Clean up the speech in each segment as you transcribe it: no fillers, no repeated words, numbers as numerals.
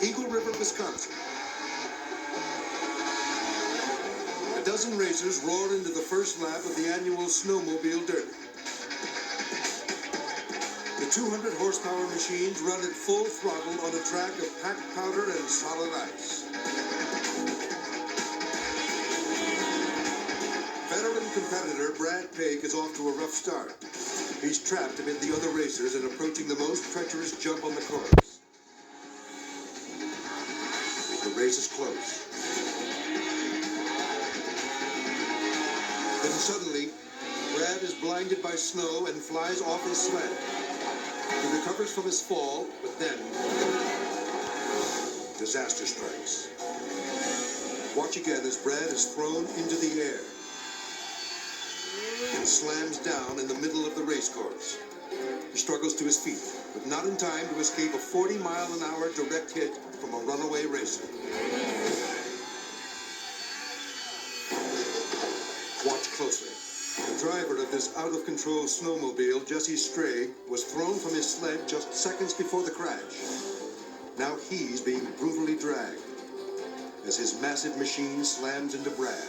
Eagle River, Wisconsin. A dozen racers roar into the first lap of the annual Snowmobile Derby. The 200 horsepower machines run at full throttle on a track of packed powder and solid ice. Veteran competitor Brad Pake is off to a rough start. He's trapped amid the other racers and approaching the most treacherous jump on the course. The race is close. Then suddenly, Brad is blinded by snow and flies off his sled. He recovers from his fall, but then disaster strikes. Watch again as Brad is thrown into the air and slams down in the middle of the race course. He struggles to his feet, but not in time to escape a 40-mile-an-hour direct hit from a runaway racer. Watch closely. The driver of this out-of-control snowmobile, Jesse Stray, was thrown from his sled just seconds before the crash. Now he's being brutally dragged as his massive machine slams into Brad.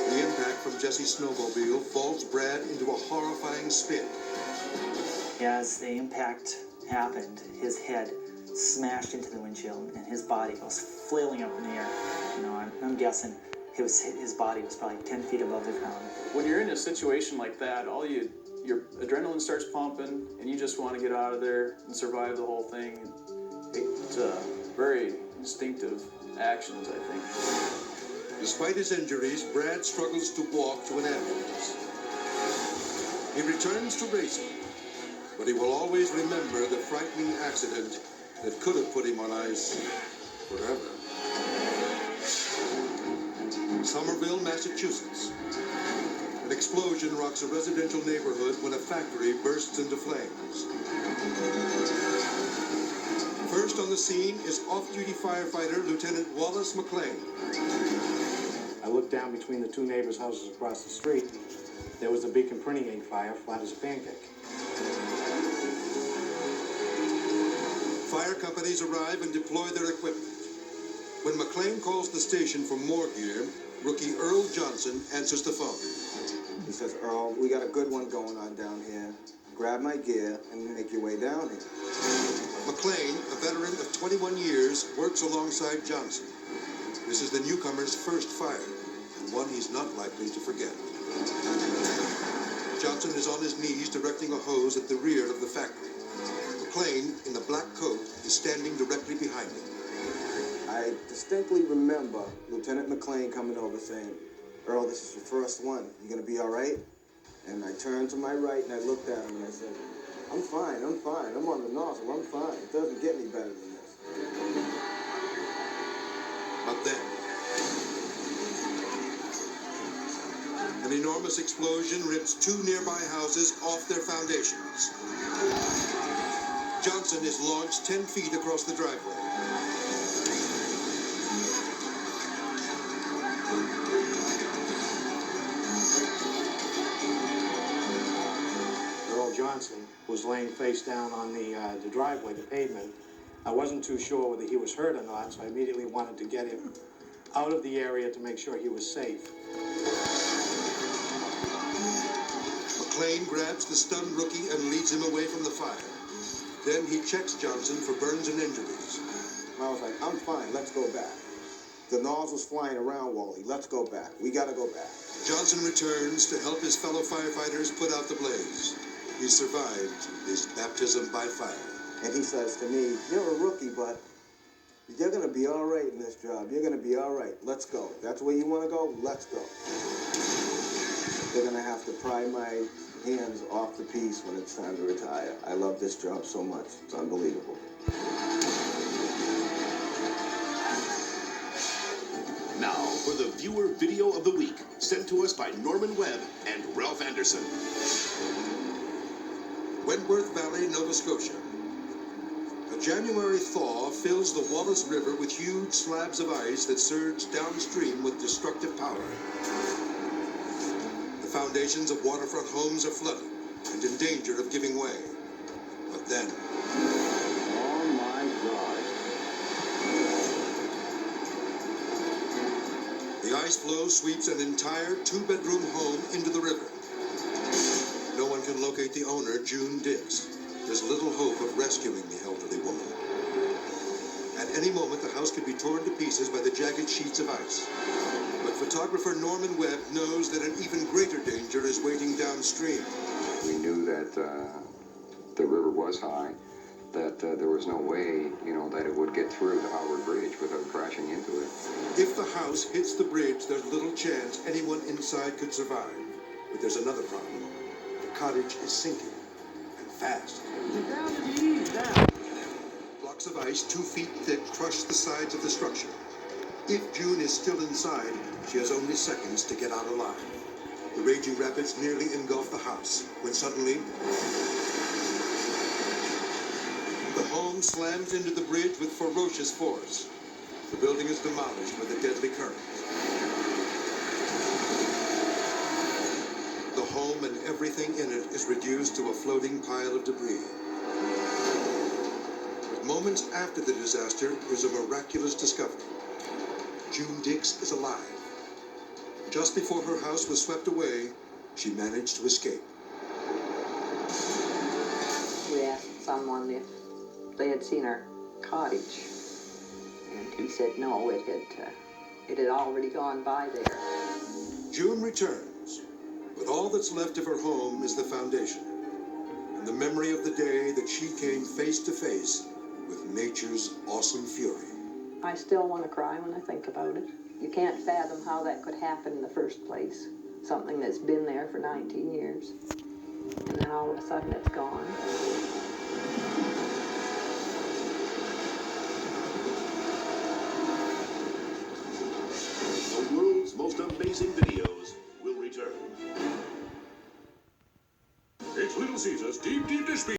The impact from Jesse's snowmobile vaults Brad into a horrifying spin. As the impact happened, his head smashed into the windshield and his body was flailing up in the air. You know, I'm guessing his body was probably 10 feet above the ground. When you're in a situation like that, your adrenaline starts pumping and you just want to get out of there and survive the whole thing. It's very instinctive actions, I think. Despite his injuries, Brad struggles to walk to an ambulance. He returns to racing, but he will always remember the frightening accident that could have put him on ice forever. Somerville, Massachusetts. An explosion rocks a residential neighborhood when a factory bursts into flames. First on the scene is off-duty firefighter Lieutenant Wallace McLean. I looked down between the two neighbors' houses across the street. There was a beacon printing ink fire, flat as a pancake. Fire companies arrive and deploy their equipment. When McLean calls the station for more gear, rookie Earl Johnson answers the phone. He says, "Earl, we got a good one going on down here. Grab my gear and make your way down here." McLean, a veteran of 21 years, works alongside Johnson. This is the newcomer's first fire, and one he's not likely to forget. Johnson is on his knees directing a hose at the rear of the factory. McLean, in the black coat, is standing directly behind him. I distinctly remember Lieutenant McLean coming over saying, "Earl, this is your first one. You gonna be all right?" And I turned to my right and I looked at him and I said, I'm fine. I'm on the nozzle, I'm fine. It doesn't get any better than this." But then, an enormous explosion rips two nearby houses off their foundations. Johnson is launched 10 feet across the driveway. Earl Johnson was laying face down on the driveway, the pavement. I wasn't too sure whether he was hurt or not, so I immediately wanted to get him out of the area to make sure he was safe. McLean grabs the stunned rookie and leads him away from the fire. Then he checks Johnson for burns and injuries. And I was like, "I'm fine, let's go back. The nozzle's flying around, Wally. Let's go back. We gotta go back." Johnson returns to help his fellow firefighters put out the blaze. He survived his baptism by fire. And he says to me, "You're a rookie, but you're gonna be all right in this job. You're gonna be all right. Let's go. That's where you wanna go? Let's go." They're gonna have to pry my hands off the piece when it's time to retire. I love this job so much. It's unbelievable. Now for the viewer video of the week, sent to us by Norman Webb and Ralph Anderson. Wentworth Valley, Nova Scotia. A January thaw fills the Wallace River with huge slabs of ice that surge downstream with destructive power. The foundations of waterfront homes are flooded and in danger of giving way. But But then, Oh my God. the ice floe sweeps an entire two-bedroom home into the river. No one can locate the owner, June Dix. There's little hope of rescuing the elderly woman. At any moment, the house could be torn to pieces by the jagged sheets of ice. But photographer Norman Webb knows that an even greater danger is waiting downstream. We knew that the river was high, that there was no way, that it would get through the Howard Bridge without crashing into it. If the house hits the bridge, there's little chance anyone inside could survive. But there's another problem. The cottage is sinking, and fast. Blocks of ice 2 feet thick crush the sides of the structure. If June is still inside, she has only seconds to get out alive. The raging rapids nearly engulf the house, when suddenly the home slams into the bridge with ferocious force. The building is demolished by the deadly current. The home and everything in it is reduced to a floating pile of debris. But moments after the disaster, there's a miraculous discovery. June Dix is alive. Just before her house was swept away, she managed to escape. We asked someone if they had seen our cottage, and he said no, it had already gone by there. June returns, but all that's left of her home is the foundation, and the memory of the day that she came face to face with nature's awesome fury. I still want to cry when I think about it. You can't fathom how that could happen in the first place. Something that's been there for 19 years, and then all of a sudden it's gone. The world's most amazing videos will return. It's Little Caesars Deep Dish